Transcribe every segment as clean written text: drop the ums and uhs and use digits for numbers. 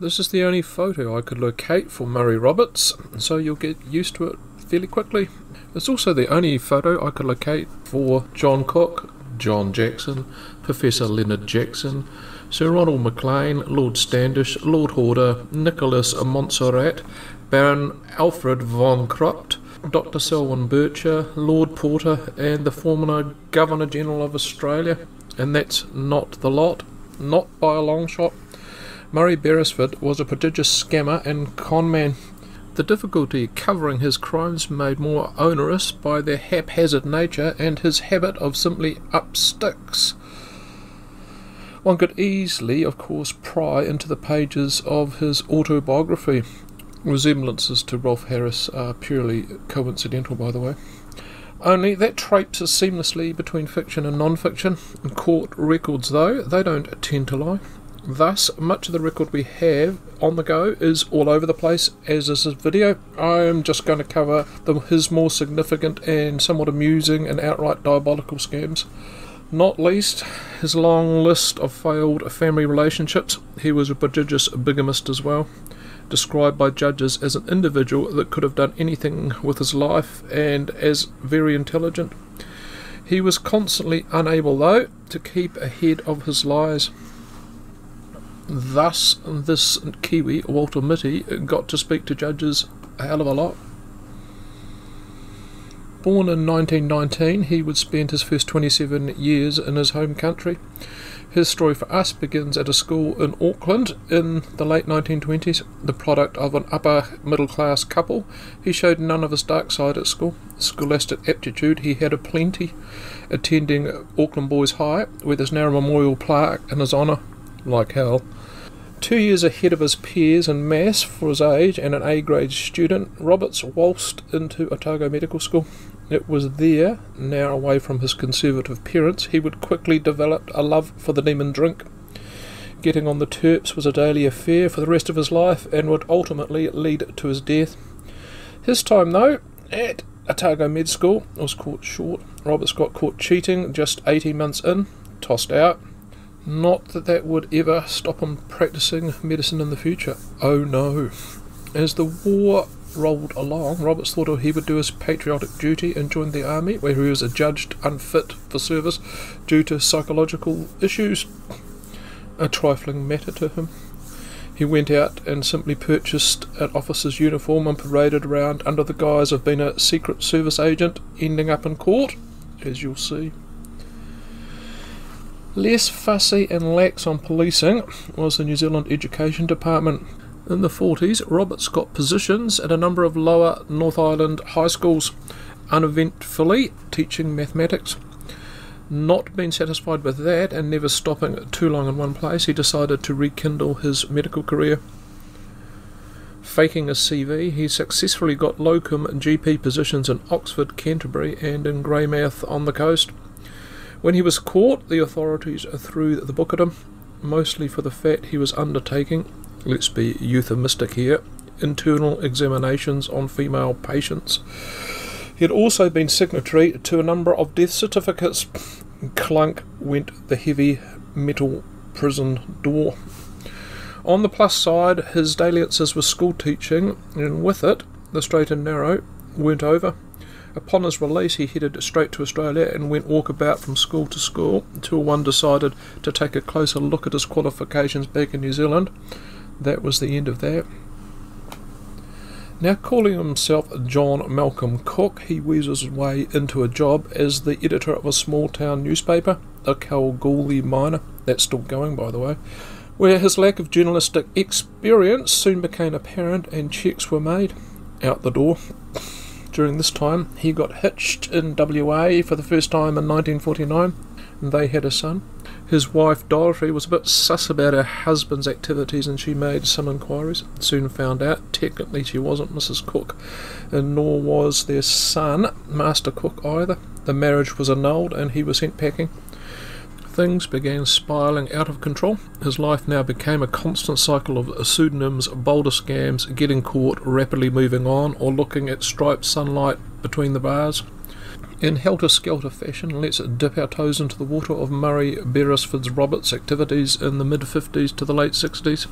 This is the only photo I could locate for Murray Roberts, so you'll get used to it fairly quickly. It's also the only photo I could locate for John Cook, John Jackson, Professor Leonard Jackson, Sir Ronald McLean, Lord Standish, Lord Horder, Nicholas Monserrat, Baron Alfred von Krupp, Dr. Selwyn Burcher, Lord Porter, and the former Governor-General of Australia. And that's not the lot, not by a long shot. Murray Beresford was a prodigious scammer and conman. The difficulty covering his crimes made more onerous by their haphazard nature and his habit of simply up sticks. One could easily, of course, pry into the pages of his autobiography. Resemblances to Rolf Harris are purely coincidental, by the way. Only that traipses seamlessly between fiction and non-fiction. Court records, though, they don't tend to lie. Thus, much of the record we have on the go is all over the place, as is this video. I am just going to cover his more significant and somewhat amusing and outright diabolical scams. Not least, his long list of failed family relationships. He was a prodigious bigamist as well, described by judges as an individual that could have done anything with his life and as very intelligent. He was constantly unable, though, to keep ahead of his lies. Thus, this Kiwi, Walter Mitty, got to speak to judges a hell of a lot. Born in 1919, he would spend his first 27 years in his home country. His story for us begins at a school in Auckland in the late 1920s. The product of an upper-middle-class couple, he showed none of his dark side at school. Scholastic aptitude he had aplenty, attending Auckland Boys High, where there's now a memorial plaque in his honour. Like hell. 2 years ahead of his peers in maths for his age and an A-grade student, Roberts waltzed into Otago Medical School. It was there, now away from his conservative parents, he would quickly develop a love for the demon drink. Getting on the terps was a daily affair for the rest of his life and would ultimately lead to his death. His time, though, at Otago Med School was cut short. Roberts got caught cheating just 18 months in, tossed out. Not that that would ever stop him practicing medicine in the future. Oh no. As the war rolled along, Roberts thought he would do his patriotic duty and joined the army, where he was adjudged unfit for service due to psychological issues. A trifling matter to him. He went out and simply purchased an officer's uniform and paraded around under the guise of being a Secret Service agent, ending up in court, as you'll see. Less fussy and lax on policing was the New Zealand Education Department. In the 40s, Roberts got positions at a number of lower North Island high schools, uneventfully teaching mathematics. Not being satisfied with that and never stopping too long in one place, he decided to rekindle his medical career. Faking a CV, he successfully got locum GP positions in Oxford, Canterbury and in Greymouth on the coast. When he was caught, the authorities threw the book at him, mostly for the fact he was undertaking, let's be euphemistic here, internal examinations on female patients. He had also been signatory to a number of death certificates. Clunk went the heavy metal prison door. On the plus side, his dalliances with school teaching, and with it, the straight and narrow, weren't over. Upon his release, he headed straight to Australia and went walkabout from school to school until one decided to take a closer look at his qualifications back in New Zealand. That was the end of that. Now calling himself John Malcolm Cook, he weasels his way into a job as the editor of a small town newspaper, a Kalgoorlie miner, that's still going by the way, where his lack of journalistic experience soon became apparent and cheques were made out the door. During this time, he got hitched in WA for the first time in 1949, and they had a son. His wife Dorothy was a bit sus about her husband's activities and she made some inquiries. Soon found out technically she wasn't Mrs. Cook, and nor was their son, Master Cook, either. The marriage was annulled and he was sent packing. Things began spiralling out of control. His life now became a constant cycle of pseudonyms, boulder scams, getting caught, rapidly moving on, or looking at striped sunlight between the bars. In helter-skelter fashion, let's dip our toes into the water of Murray Beresford Roberts' activities in the mid-50s to the late 60s.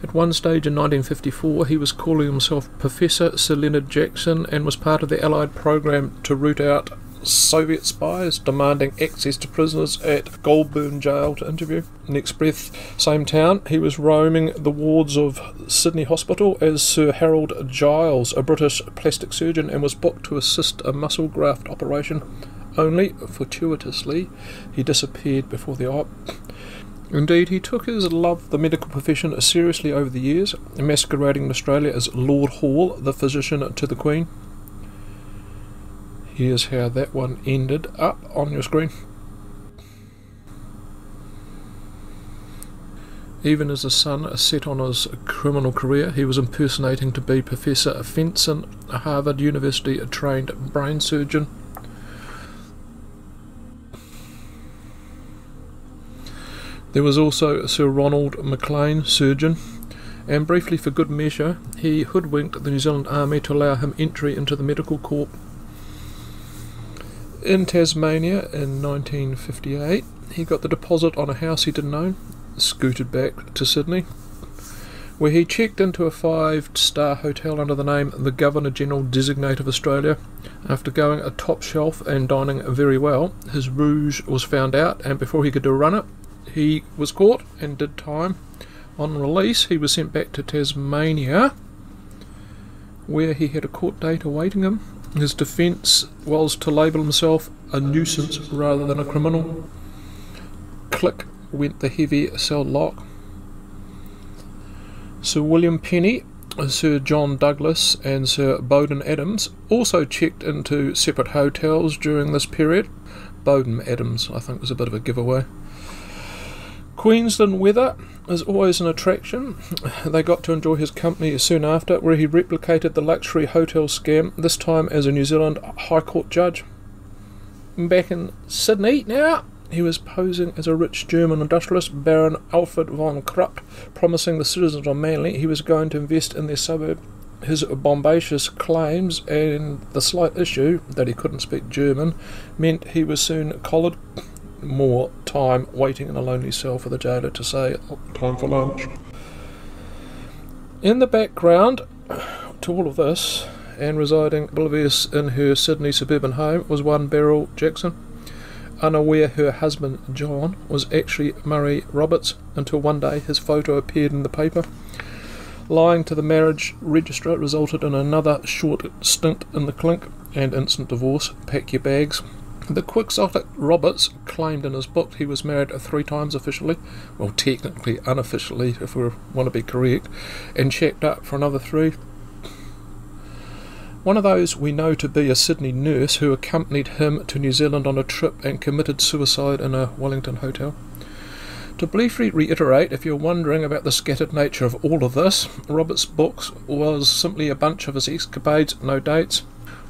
At one stage in 1954 he was calling himself Professor Sir Leonard Jackson and was part of the Allied program to root out Soviet spies demanding access to prisoners at Goulburn jail to interview. Next breath, same town, he was roaming the wards of Sydney Hospital as Sir Harold Giles, a British plastic surgeon, and was booked to assist a muscle graft operation. Only, fortuitously, he disappeared before the op. Indeed, he took his love of the medical profession seriously over the years, masquerading in Australia as Lord Hall, the physician to the Queen. Here's how that one ended up on your screen. Even as the sun set on his criminal career, he was impersonating to be Professor Phenson, a Harvard University-trained brain surgeon. There was also Sir Ronald McLean, surgeon, and briefly for good measure, he hoodwinked the New Zealand Army to allow him entry into the medical corps. In Tasmania in 1958, he got the deposit on a house he didn't own, scooted back to Sydney, where he checked into a 5-star hotel under the name the Governor-General Designate of Australia. After going a top shelf and dining very well, his rouge was found out, and before he could run it, he was caught and did time. On release, he was sent back to Tasmania, where he had a court date awaiting him. His defence was to label himself a nuisance rather than a criminal. Click went the heavy cell lock. Sir William Penny, Sir John Douglas and Sir Bowden Adams also checked into separate hotels during this period. Bowden Adams, I think, was a bit of a giveaway. Queensland weather is always an attraction. They got to enjoy his company soon after, where he replicated the luxury hotel scam, this time as a New Zealand High Court judge. Back in Sydney now, he was posing as a rich German industrialist, Baron Alfred von Krupp, promising the citizens of Manly he was going to invest in their suburb. His bombacious claims and the slight issue that he couldn't speak German meant he was soon collared. More time waiting in a lonely cell for the jailer to say, "Time for lunch." In the background to all of this, and residing oblivious in her Sydney suburban home, was one Beryl Jackson, unaware her husband John was actually Murray Roberts, until one day his photo appeared in the paper. Lying to the marriage registrar resulted in another short stint in the clink and instant divorce. Pack your bags. The quixotic Roberts claimed in his book he was married 3 times officially, well, technically unofficially if we want to be correct, and checked up for another 3. One of those we know to be a Sydney nurse who accompanied him to New Zealand on a trip and committed suicide in a Wellington hotel. To briefly reiterate, if you're wondering about the scattered nature of all of this, Roberts' books was simply a bunch of his escapades, no dates.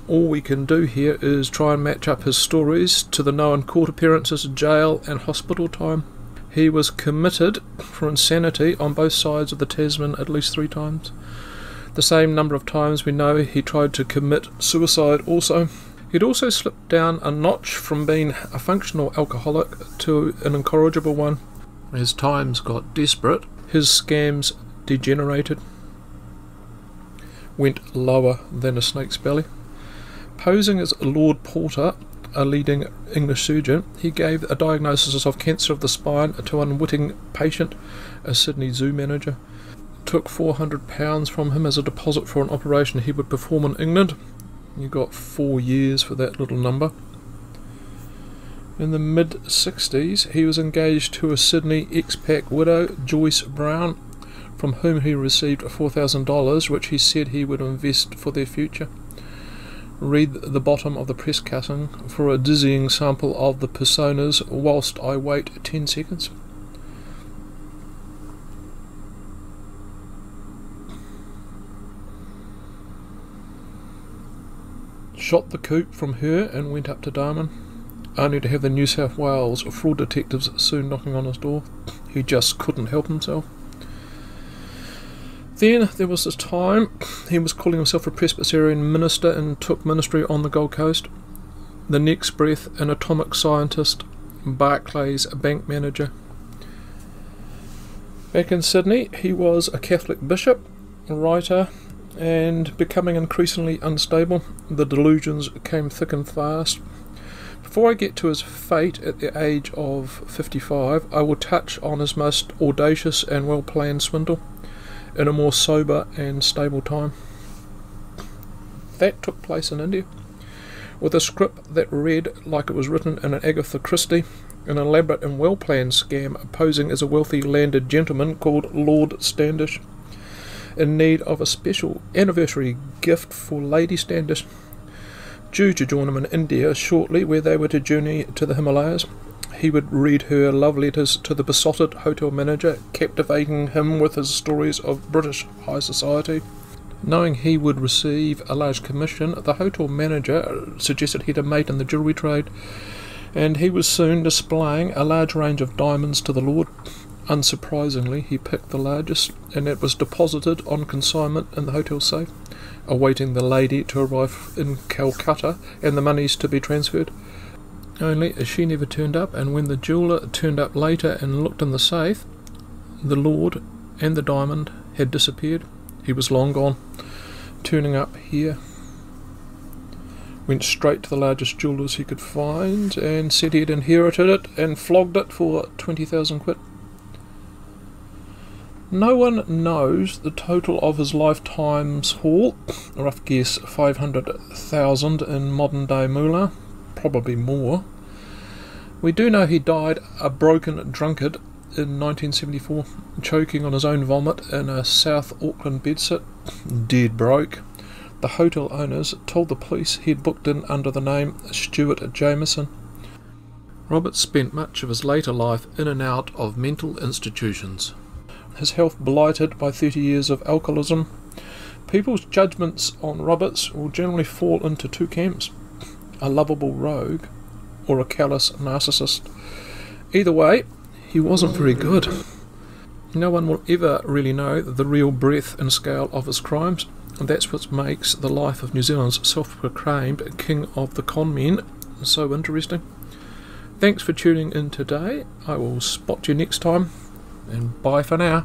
All we can do here is try and match up his stories to the known court appearances, jail and hospital time. He was committed for insanity on both sides of the Tasman at least 3 times. The same number of times we know he tried to commit suicide also. He'd also slipped down a notch from being a functional alcoholic to an incorrigible one. As times got desperate, his scams degenerated, went lower than a snake's belly. Posing as Lord Porter, a leading English surgeon, he gave a diagnosis of cancer of the spine to an unwitting patient, a Sydney zoo manager. Took £400 from him as a deposit for an operation he would perform in England. You got 4 years for that little number. In the mid-60s, he was engaged to a Sydney expat widow, Joyce Brown, from whom he received $4,000, which he said he would invest for their future. Read the bottom of the press cutting for a dizzying sample of the personas whilst I wait 10 seconds. Shot the coop from her and went up to Darwin, only to have the New South Wales fraud detectives soon knocking on his door. He just couldn't help himself. Then there was this time he was calling himself a Presbyterian minister and took ministry on the Gold Coast. The next breath, an atomic scientist, Barclays bank manager. Back in Sydney, he was a Catholic bishop, a writer, and becoming increasingly unstable. The delusions came thick and fast. Before I get to his fate at the age of 55, I will touch on his most audacious and well-planned swindle in a more sober and stable time. That took place in India, with a script that read like it was written in an Agatha Christie, an elaborate and well-planned scam posing as a wealthy landed gentleman called Lord Standish, in need of a special anniversary gift for Lady Standish, due to join him in India shortly, where they were to journey to the Himalayas. He would read her love letters to the besotted hotel manager, captivating him with his stories of British high society. Knowing he would receive a large commission, the hotel manager suggested he had a mate in the jewellery trade, and he was soon displaying a large range of diamonds to the Lord. Unsurprisingly, he picked the largest, and it was deposited on consignment in the hotel safe, awaiting the lady to arrive in Calcutta and the monies to be transferred. Only she never turned up, and when the jeweller turned up later and looked in the safe, the Lord and the diamond had disappeared. He was long gone. Turning up here, went straight to the largest jewellers he could find and said he had inherited it and flogged it for 20,000 quid. No one knows the total of his lifetime's haul, a rough guess 500,000 in modern day moolah, probably more. We do know he died a broken drunkard in 1974, choking on his own vomit in a South Auckland bedsit, dead broke. The hotel owners told the police he had booked in under the name Stuart Jameson. Roberts spent much of his later life in and out of mental institutions, his health blighted by 30 years of alcoholism. People's judgments on Roberts will generally fall into two camps: a lovable rogue or a callous narcissist. Either way, he wasn't very good. No one will ever really know the real breadth and scale of his crimes, and that's what makes the life of New Zealand's self-proclaimed king of the conmen so interesting. Thanks for tuning in today. I will spot you next time, and bye for now.